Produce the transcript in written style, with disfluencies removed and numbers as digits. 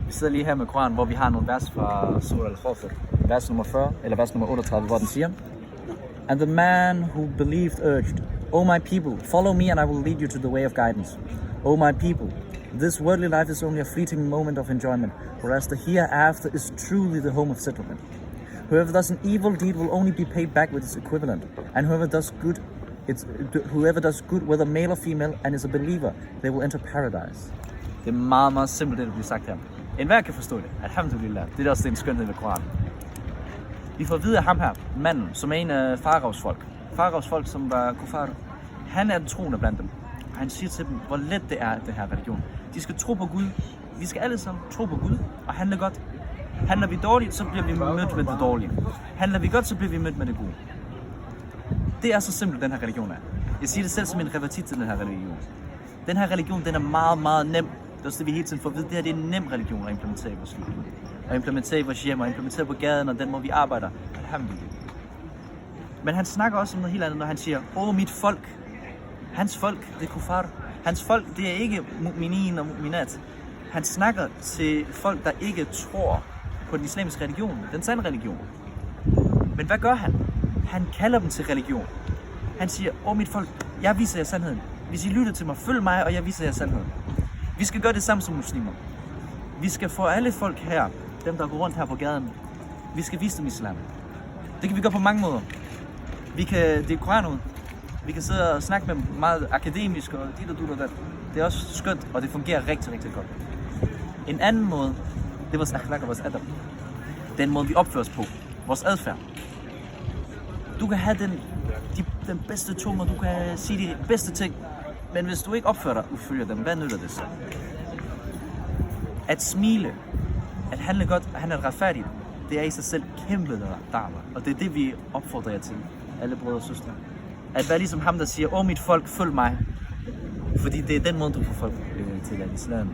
Vi sidder lige her med Koranen, hvor vi har nogle vers fra Surah Al-Ghafir, vers nummer 40, eller vers nummer 38, hvor den siger: And the man who believed urged, O my people, follow me and I will lead you to the way of guidance. O my people, this worldly life is only a fleeting moment of enjoyment, whereas the hereafter is truly the home of settlement. Whoever does an evil deed will only be paid back with its equivalent, and whoever does good, whether male or female, and is a believer, they will enter paradise. Det er meget, meget simpelt, det der bliver sagt her. Enhver kan forstå det. Alhamdulillah. Det er også den skønhed ved Koranen. Vi får at vide af ham her, manden, som er en af Faraos folk. Faraos folk, som var kuffar. Han er den troende blandt dem. Og han siger til dem, hvor let det er, det her religion. De skal tro på Gud. Vi skal alle sammen tro på Gud og handle godt. Handler vi dårligt, så bliver vi mødt med det dårlige. Handler vi godt, så bliver vi mødt med det gode. Det er så simpelt, den her religion er. Jeg siger det selv som en revertit til den her religion. Den her religion, den er meget, meget nem. Det er også det, vi hele tiden får at vide. Det her det er en nem religion at implementere i vores liv. Og implementere i vores hjem, og implementere på gaden, og den måde vi arbejder. Alhamdulillah. Men han snakker også om noget helt andet, når han siger, åh, mit folk. Hans folk, det er kuffar. Hans folk, det er ikke mu'minin og mu'minat. Han snakker til folk, der ikke tror på den islamiske religion, den sande religion. Men hvad gør han? Han kalder dem til religion. Han siger, åh, mit folk, jeg viser jer sandheden. Hvis I lytter til mig, følg mig, og jeg viser jer sandheden. Vi skal gøre det samme som muslimer. Vi skal få alle folk her, dem der går rundt her på gaden, vi skal vise dem islam. Det kan vi gøre på mange måder. Vi kan dele Koranen ud. Vi kan sidde og snakke med dem meget akademisk og dit og dut og dat. Det er også skønt, og det fungerer rigtig, rigtig godt. En anden måde, det er vores akhlaq og vores adab. Den måde vi opfører os på. Vores adfærd. Du kan have den bedste tunge, du kan sige de bedste ting. Men hvis du ikke opfører dig ufølger dem, hvad nytter det så? At smile, at handle godt, at handle retfærdigt, det er i sig selv kæmpe darmer. Og det er det, vi opfordrer jer til, alle brødre og søstre. At være ligesom ham, der siger, åh, mit folk, følg mig. Fordi det er den måde, du får folk til at islam.